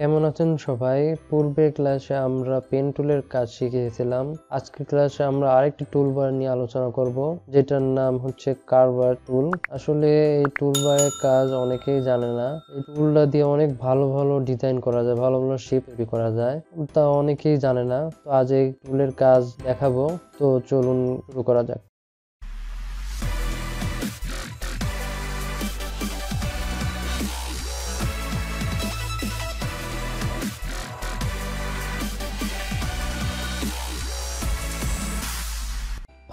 কেমন আছেন সবাই? পূর্বের ক্লাসে আমরা পেন টুলের কাজ শিখেছিলাম। আজকের ক্লাসে আমরা আরেকটি টুলবার নিয়ে আলোচনা করব, যেটার নাম হচ্ছে কার্ভার টুল। আসলে এই টুলবারের কাজ অনেকেই জানে না। এই টুলটা দিয়ে অনেক ভালো ভালো ডিজাইন করা যায়, ভালো ভালো শেপ তৈরি করা যায়, তা অনেকেই জানে না। তো আজ এই টুলের কাজ দেখাবো। তো চলুন শুরু করা যাক।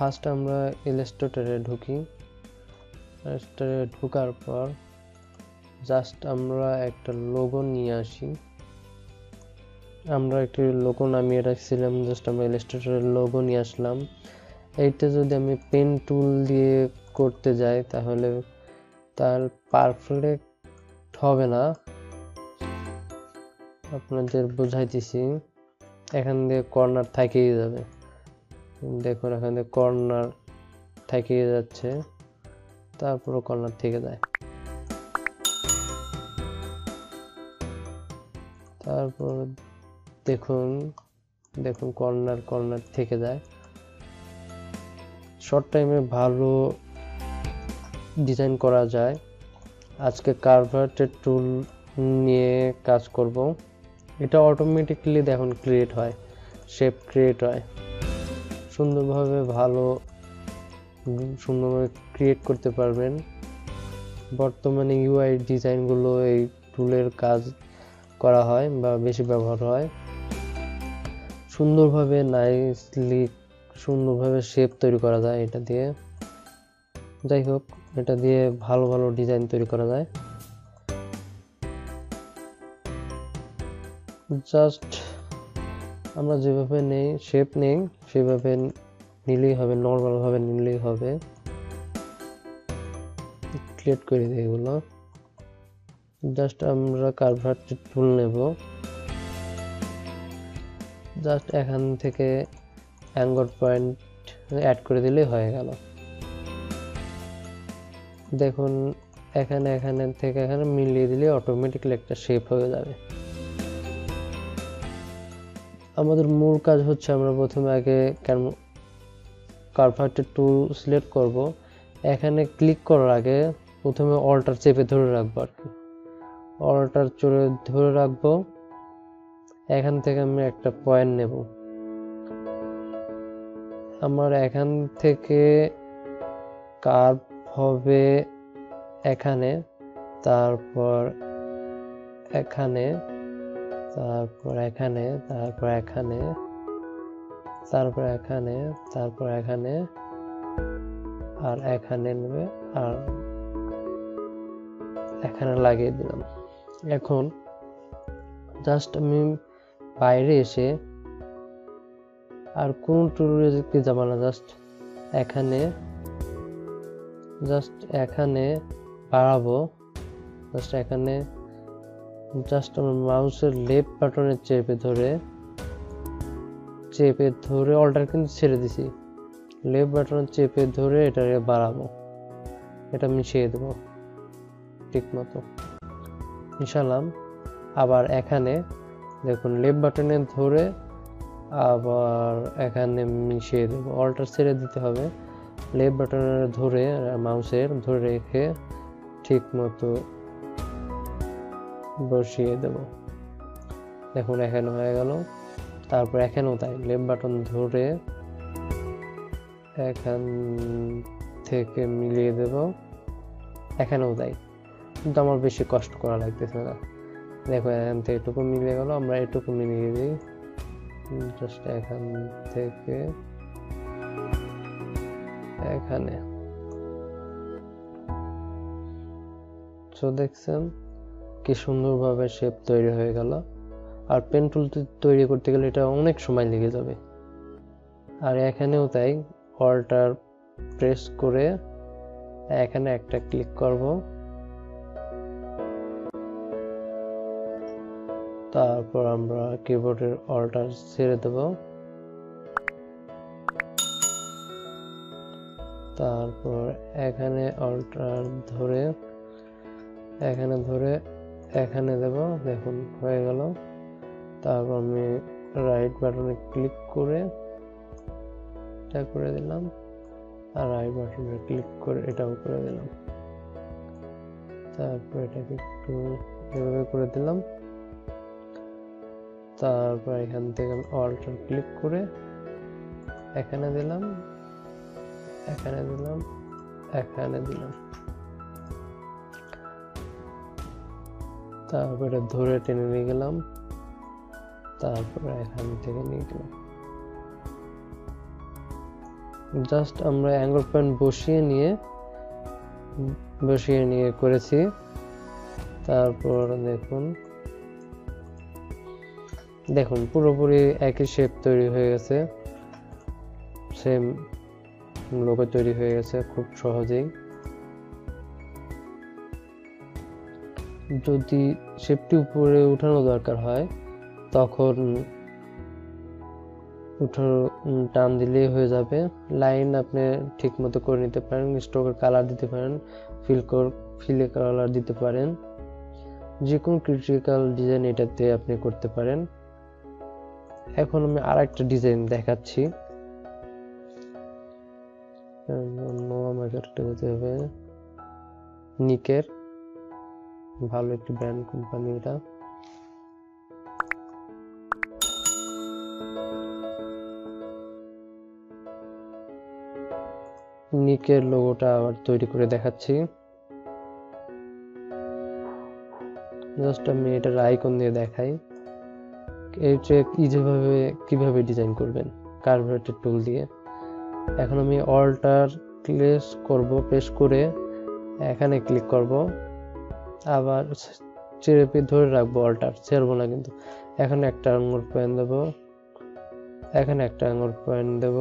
ফার্স্ট আমরা ইলাস্ট্রেটরে ঢুকি। ইলাস্ট্রেটরে ঢোকার পর জাস্ট আমরা একটা লোগো নিয়ে আসি। আমরা একটি লোগো নামিয়ে রাখছিলাম, জাস্ট আমরা ইলাস্ট্রেটরের লোগো নিয়ে আসলাম। এইটা যদি আমি পেন টুল দিয়ে করতে যাই তাহলে তার পারফেক্ট হবে না। আপনাদের বোঝাইতেছি, এখান দিয়ে কর্নার থেকেই যাবে। দেখুন এখান দিয়ে কর্নার থেকেই যাচ্ছে, তারপরও কর্নার থেকে যায়, তারপর দেখুন কর্নার থেকে যায়। শর্ট টাইমে ভালো ডিজাইন করা যায়। আজকে কার্ভার্টের টুল নিয়ে কাজ করব। এটা অটোমেটিক্যালি দেখুন ক্রিয়েট হয়, শেপ ক্রিয়েট হয় সুন্দরভাবে ক্রিয়েট করতে পারবেন। বর্তমানে ইউআই ডিজাইনগুলো এই টুলের কাজ করা হয় বা বেশি ব্যবহার হয়। সুন্দরভাবে শেপ তৈরি করা যায় এটা দিয়ে। যাই হোক, এটা দিয়ে ভালো ভালো ডিজাইন তৈরি করা যায়। জাস্ট আমরা যেভাবে শেপ নেই সেভাবে নিলেই হবে, নর্মালভাবে নিলেই হবে। ক্রিয়েট করে দিই এগুলো। জাস্ট আমরা কার্ভার্টের টুল নেব, জাস্ট এখান থেকে অ্যাঙ্গল পয়েন্ট অ্যাড করে দিলেই হয়ে গেল। দেখুন এখানে থেকে এখানে মিলিয়ে দিলে অটোমেটিক্যালি একটা শেপ হয়ে যাবে। আমাদের মূল কাজ হচ্ছে আমরা প্রথমে আগে কার্ভার্টের টুল সিলেক্ট করব। এখানে ক্লিক করার আগে প্রথমে অল্টার চেপে ধরে রাখবো, অল্টার ধরে রাখবো। এখান থেকে আমি একটা পয়েন্ট নেব। আমার এখান থেকে কার্ভ হবে এখানে, তারপর এখানে, তারপর এখানে, তারপর এখানে, তারপর এখানে, তারপর এখানে, আর এখানে নেবে, আর এখানে লাগিয়ে দিলাম। এখন জাস্ট আমি বাইরে এসে আর কোন টুলে যাব না, জাস্ট এখানে বাড়াবো। জাস্ট আমার মাউসের লেফট বাটনে চেপে ধরে অল্টার কিন্তু ছেড়ে দিছি, লেফট বাটনে চেপে ধরে এটাকে বাড়াবো, এটা মিশিয়ে দেবো ঠিক মতো, মিশালাম। আবার এখানে দেখুন লেফট বাটনে ধরে আবার এখানে মিশিয়ে দেবো, অল্টার ছেড়ে দিতে হবে, লেফট বাটনে ধরে মাউসের ধরে রেখে ঠিক মতো বসিয়ে দেব। দেখুন এখানে হয়ে গেল। তারপর এখানেও তাই, লেফট বাটন ধরে এখান থেকে মিলিয়ে দেব, এখানেও তাই, কিন্তু আমার বেশি কষ্ট করা লাগতেছে না। দেখো এখান থেকে এটুকু মিলিয়ে গেল, আমরা এটুকু মিলিয়ে দিই, জাস্ট এখান থেকে এখানে। তো দেখছেন কি সুন্দরভাবে শেপ তৈরি হয়ে গেল। আর পেন টুল তৈরি করতে গেলে এটা অনেক সময় লেগে যাবে। আর এখানেও তাই, অল্টার প্রেস করে এখানে একটা ক্লিক করব, তারপর আমরা কিবোর্ডের অল্টার ছেড়ে দেব, তারপর এখানে অল্টার ধরে এখানে দেব, দেখুন হয়ে গেল। তারপর আমি রাইট বাটনে ক্লিক করে এটা করে দিলাম, আর রাইট বাটনে ক্লিক করে এটাও করে দিলাম। তারপর এটাকে একটু এভাবে করে দিলাম। তারপর এখান থেকে আমি অল্টার ক্লিক করে এখানে দিলাম, এখানে দিলাম, এখানে দিলাম। তারপরে ধরে টেনে নিয়ে গেলাম, তারপরে এখান থেকে নিয়ে গেলাম। জাস্ট আমরা অ্যাঙ্গল পয়েন্ট বসিয়ে নিয়ে করেছি। তারপর দেখুন পুরোপুরি একই শেপ তৈরি হয়ে গেছে, সেম লোগো তৈরি হয়ে গেছে খুব সহজেই। যদি শেপটি উপরে উঠানো দরকার হয় তখন টান দিলেই হয়ে যাবে। লাইন আপনি ঠিক মতো করে নিতে পারেন, স্ট্রোকের কালার দিতে পারেন, ফিলে কালার দিতে পারেন, যে কোনো ক্রিটিক্যাল ডিজাইন এটাতে আপনি করতে পারেন। এখন আমি আরেকটা ডিজাইন দেখাচ্ছি। আমাকে একটা হতে হবে নিকের, ভালো একটি ব্র্যান্ড কোম্পানি এটা। নিকের লোগোটা আবার তৈরি করে দেখাচ্ছি। জাস্ট আমি এটার আইকন দিয়ে দেখাই। এইটা কিভাবে ডিজাইন করবেন কার্ভেটের টুল দিয়ে। এখন আমি অল্টার প্রেস করে এখানে ক্লিক করব, আবার চেপে ধরে রাখবো, অল্টার ছেড়বো না কিন্তু। এখানে একটা আঙুল পয়েন্ট দেব, এখানে একটা আঙুল পয়েন্ট দেব,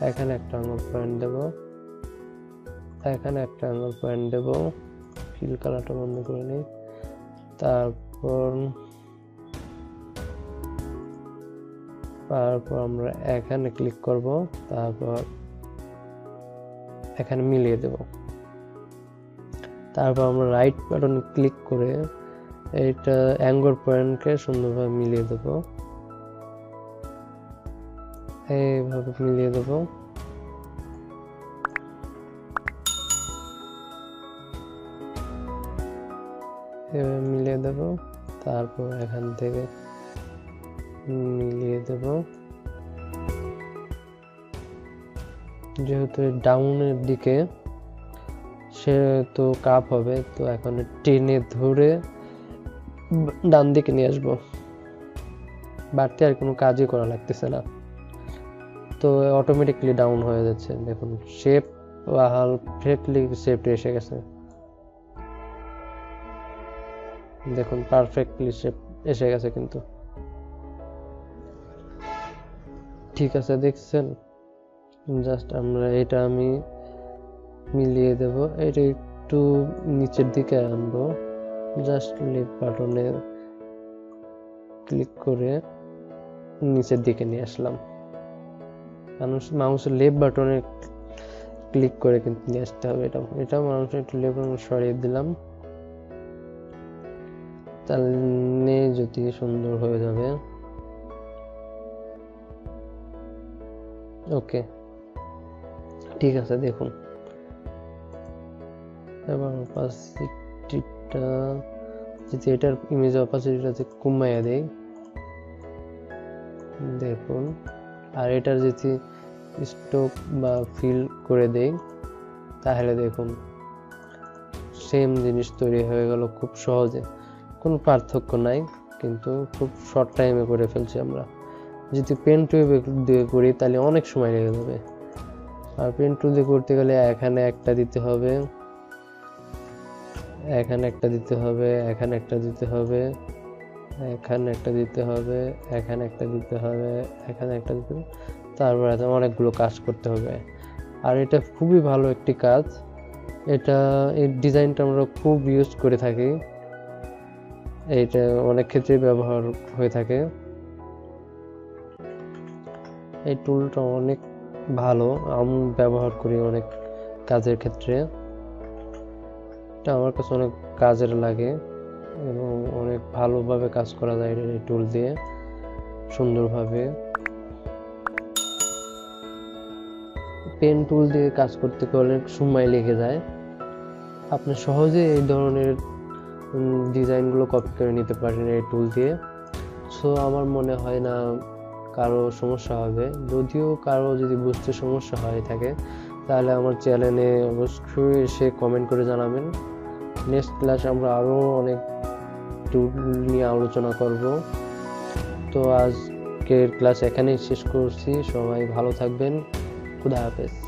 এখানে একটা আঙুল পয়েন্ট দেব, এখানে একটা আঙুল পয়েন্ট দেব। ফিল কালারটা বন্ধ করে নিই। তারপর আমরা এখানে ক্লিক করব, তারপর এখানে মিলিয়ে দেব। তারপর আমরা রাইট বাটনে ক্লিক করে এটা অ্যাঙ্গল পয়েন্টকে সুন্দরভাবে মিলিয়ে দেব, এইভাবে মিলিয়ে দেব। এভাবে মিলিয়ে দেব, তারপর এখান থেকে মিলিয়ে দেব। যেহেতু ডাউনের দিকে সেহেতু কাপ হবে, তো এখন টেনে ধরে ডান দিকে নিয়ে আসবো। বাড়তি আর কোনো কাজই করা লাগতেছে না, তো অটোমেটিকলি ডাউন হয়ে যাচ্ছে। দেখুন শেপ পারফেক্টলি শেপটা এসে গেছে, দেখুন পারফেক্টলি শেপ এসে গেছে কিন্তু। ঠিক আছে, দেখছেন? জাস্ট আমরা এটা আমি মিলিয়ে দেব, এটা একটু নিচের দিকে আনবো। জাস্ট লেফট বাটনে ক্লিক করে নিচের দিকে নিয়ে আসলাম। মাউসের লেফট বাটনে ক্লিক করে কিন্তু নিয়ে আসতে হবে। এটা মানুষের একটু লেফট বাটন সরিয়ে দিলাম, তাহলে যদি সুন্দর হয়ে যাবে। ওকে, ঠিক আছে। দেখুন এবার অপাসিটিটা যদি এটার ইমেজ অপাসিটিটা কমাইয়া দেই, দেখুন। আর এটার যদি স্ট্রোক বা ফিল করে দেই, তাহলে দেখুন সেম জিনিস তৈরি হয়ে গেল খুব সহজে। কোনো পার্থক্য নাই, কিন্তু খুব শর্ট টাইমে করে ফেলছি আমরা। যদি পেন টুল দিয়ে করি তাহলে অনেক সময় লেগে যাবে। আর পেন টুল দিয়ে করতে গেলে এখানে একটা দিতে হবে, এখানে একটা দিতে হবে, এখানে একটা দিতে হবে, এখানে একটা দিতে হবে, এখানে একটা দিতে হবে, এখানে একটা দিতে হবে। তারপরে অনেকগুলো কাজ করতে হবে। আর এটা খুবই ভালো একটি কাজ। এই ডিজাইনটা আমরা খুব ইউজ করে থাকি, এইটা অনেক ক্ষেত্রে ব্যবহার হয়ে থাকে। এই টুলটা অনেক ভালো, আমি ব্যবহার করি অনেক কাজের ক্ষেত্রে। এটা আমার কাছে অনেক কাজের লাগে। এবং অনেক ভালোভাবে কাজ করা যায় এই টুল দিয়ে, সুন্দরভাবে। পেন টুল দিয়ে কাজ করতে অনেক সময় লেগে যায়। আপনি সহজে এই ধরনের ডিজাইনগুলো কপি করে নিতে পারেন এই টুল দিয়ে। সো আমার মনে হয় না কারো সমস্যা হবে। যদিও কারো যদি বুঝতে সমস্যা হয়ে থাকে তাহলে আমার চ্যানেলে অবশ্যই এসে কমেন্ট করে জানাবেন। নেক্সট ক্লাস আমরা আরও অনেক টুল নিয়ে আলোচনা করব। তো আজকের ক্লাস এখানেই শেষ করছি। সবাই ভালো থাকবেন। খুদা হাফেজ।